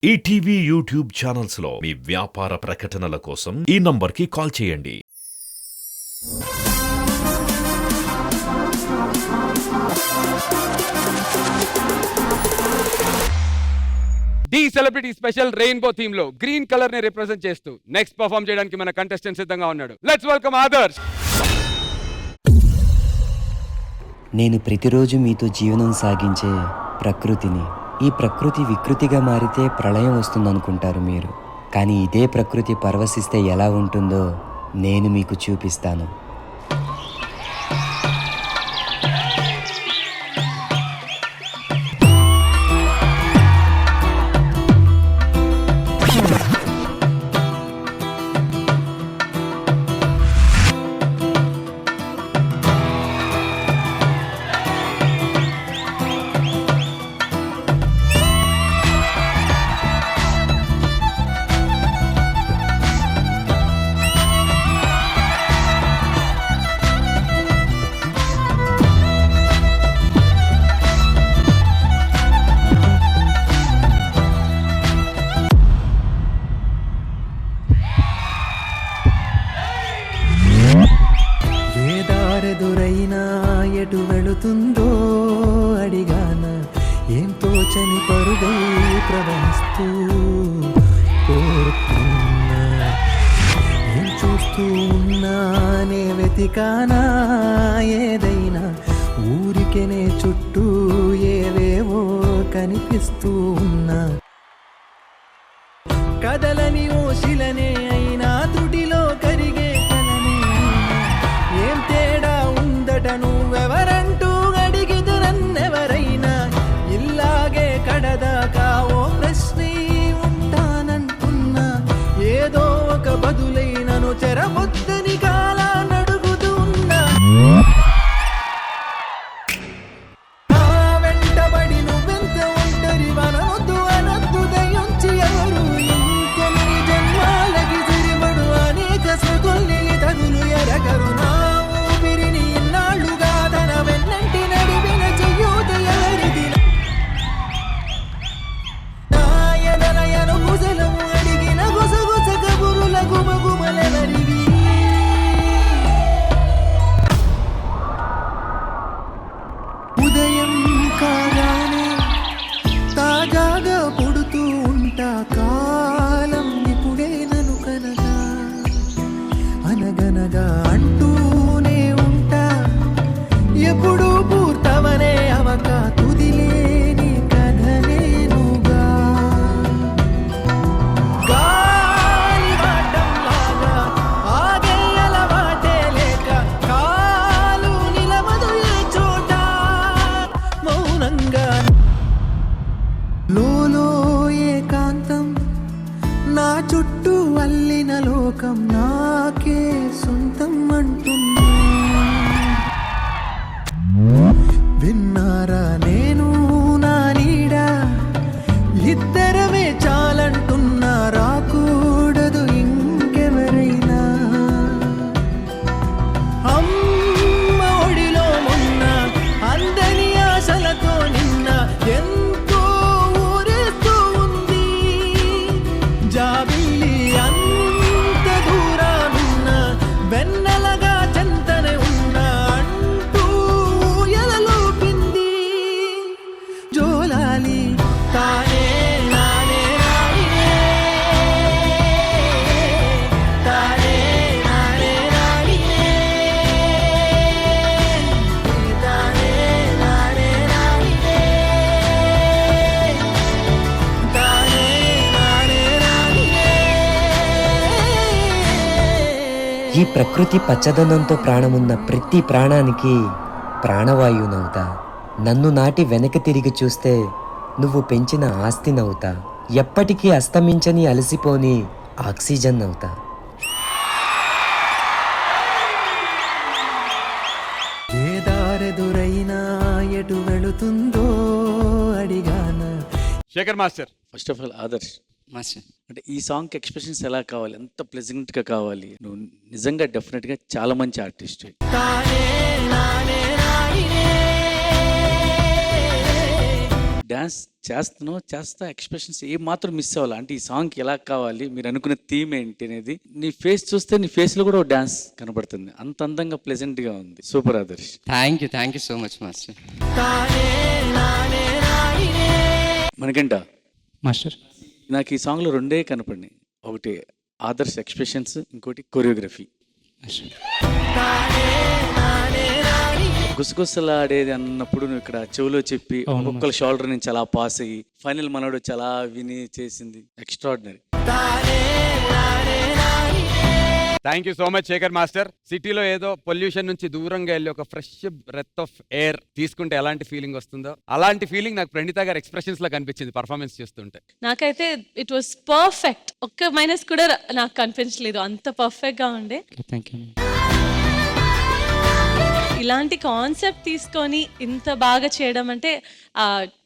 ETV YouTube channels లో మీ వ్యాపార ప్రకటనల కోసం ఈ నంబర్కి కాల్ చేయండి. The celebrity special rainbow theme లో గ్రీన్ కలర్ ని రిప్రజెంట్ చేస్తూ నెక్స్ట్ పర్ఫార్మ్ చేయడానికి మన కంటెస్టెంట్ సిద్ధంగా ఉన్నాడు. Let's welcome Adarsh. నేను ప్రతిరోజు మీతో జీవనం సాగించే ప్రకృతిని. ఈ ప్రకృతి వికృతిగా మారితే ప్రళయం వస్తుందనుకుంటారు మీరు, కానీ ఇదే ప్రకృతి పరవశిస్తే ఎలా ఉంటుందో నేను మీకు చూపిస్తాను. ఎదురైనా ఎటు వెళుతుందో అడిగాన, ఏం తోచని పరుగై ప్రవహిస్తూ కోరుతున్నా. ఏం చూస్తూ ఉన్నానే వెతికానా ఏదైనా, ఊరికెనే చుట్టూ ఏవేవో కనిపిస్తూ ఉన్నా. కదలని ఓ శిలనే అయినా తుడిలో కరిగే కలనే అయినా, ఏం తేడా ఉందట నువ్వెవరంటూ అడిగిదు నన్నెవరైనా. ఇల్లాగే కడదాకా ఓ ప్రశ్నే ఉంటానంటున్నా, ఏదో ఒక బదులైనను చెరబొద్దని కాలా నడుగుతూ ఉన్నా. వెంటబడి నువ్వెంత ఒంటరి వనొద్దు అనొద్దు దయించి ఎవరు, ఇంకొన్ని జన్మాలకి తిరిబడు అనేక సృతుల్ని తగులు ఎరగరు. నా ఊపిరిని ఇన్నాళ్ళుగా తన వెన్నంటి నడిపిన చెయ్యూత ఎవరిది, నా ఎదనయను గుసలము అడిగిన గుసగుస కబురుల గుమగుమలెవరివి. ఉదయం కాగానే తాజాగా పుడుతూ ఉంటా, కాలం ఇప్పుడే నన్ను కనగా అనగనగా అంటూనే ఉంటా. ఎప్పుడు పూర్తవనే అవక తుదిలేని కథ నేనుగా. గాలి వాటంలాగా ఆగేయల వాటే లేక, కాలు నిలవదు ఏ చోట మౌనంగా. లోలో ఏకాంతం నా చుట్టూ అల్లిన లోకం నాకే సొంతం అంటున్నా. విన్నారా నేను నా నీడ, ఇద్దరమే చాలంటున్నా, రాకూడదు ఇంకెవరైనా. అమ్మ ఒడిలో మొన్న అందని ఆశలతో నిన్న, ఎంతో ఊరేస్తూ ఉంది జాబిల్లి. అంత దూరానున్న వెన్నెలగా చెంతనే ఉన్నా అంటూ ఎలలోపింది జోలాలి. తానే నానే రాణినే, తానే నానే రాణినే, తానే నానే రాణినే, తానే నానే రాణినే. ఈ ప్రకృతి పచ్చదనంతో ప్రాణమున్న ప్రతి ప్రాణానికి ప్రాణవాయువునవుతా. నన్ను నాటి వెనక్కి తిరిగి చూస్తే నువ్వు పెంచిన ఆస్తినవుతా. ఎప్పటికీ అస్తమించని అలసిపోని ఆక్సిజన్ అవుతా. ఏ దారెదురైనా ఎటు వెళుతుందో అడిగాన. Shekhar master, first of all Adarsh master, అంటే ఈ సాంగ్కి ఎక్స్ప్రెషన్స్ ఎలా కావాలి, ఎంత ప్లెజెంట్గా కావాలి. నువ్వు నిజంగా డెఫినెట్గా చాలా మంచి ఆర్టిస్ట్. తానే నానే రాణినే, డ్యాన్స్ చేస్తా ఎక్స్ప్రెషన్స్ ఏ మాత్రం మిస్ అవ్వాలి అంటే ఈ సాంగ్కి ఎలా కావాలి, మీరు అనుకున్న థీమ్ ఏంటి అనేది నీ ఫేస్ చూస్తే నీ ఫేస్లో కూడా డ్యాన్స్ కనబడుతుంది. అంత అందంగా ప్లెజెంట్గా ఉంది. Super Adarsh. Thank you so much master. మనకంట మాస్టర్ నాకు ఈ సాంగ్లో రెండే కనపడినాయి. ఒకటి ఆదర్శ్ ఎక్స్ప్రెషన్స్, ఇంకోటి కొరియోగ్రఫీ. మాస్టర్ గుసగుసలాడేది అన్నప్పుడు నువ్వు ఇక్కడ చెవులో చెప్పి ఒక్కొక్కల షోల్డర్ నుంచి అలా పాస్ అయ్యి ఫైనల్ మనోడు చాలా విని చేసింది extraordinary. Thank you so much Shekhar master. సిటీలో ఏదో పొల్యూషన్ నుంచి దూరంగా వెళ్ళి ఒక ఫ్రెష్ బ్రెత్ ఆఫ్ ఎయిర్ తీసుకుంటే ఎలాంటి ఫీలింగ్ వస్తుందో అలాంటి ఫీలింగ్ నాకు ప్రణీత గారి ఎక్స్ప్రెషన్స్ లో కనిపించింది పర్ఫార్మెన్స్ చేస్తుంటే. నాకైతే ఇట్ వాస్ పర్ఫెక్ట్. ఒక్క మైనస్ కూడా నాకు కనిపించలేదు, అంత పర్ఫెక్ట్ గా ఉండే. Thank you. ఇలాంటి కాన్సెప్ట్ తీసుకొని ఇంత బాగా చేయడం అంటే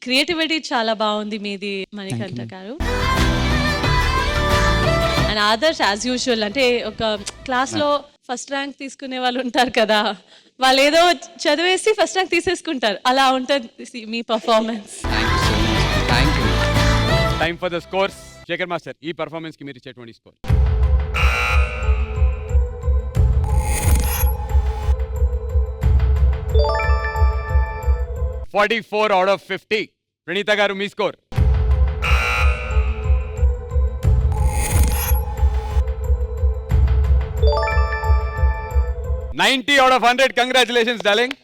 క్రియేటివిటీ చాలా బాగుంది మీది మణికంఠ గారు. అండ్ ఆదర్శ్ యాజ్ యూజువల్ అంటే ఒక క్లాస్లో ఫస్ట్ ర్యాంక్ తీసుకునే వాళ్ళు ఉంటారు కదా, వాళ్ళు ఏదో చదివేసి ఫస్ట్ ర్యాంక్ తీసేసుకుంటారు, అలా ఉంటుంది మీ performance. Thank you. Time for the scores. Shekhar master, ఈ పర్ఫార్మెన్స్ కి మీరు ఇచ్చేటువంటి స్కోర్? 44 out of 50. ప్రణీత గారు మీ score? 90 out of 100. Congratulations darling.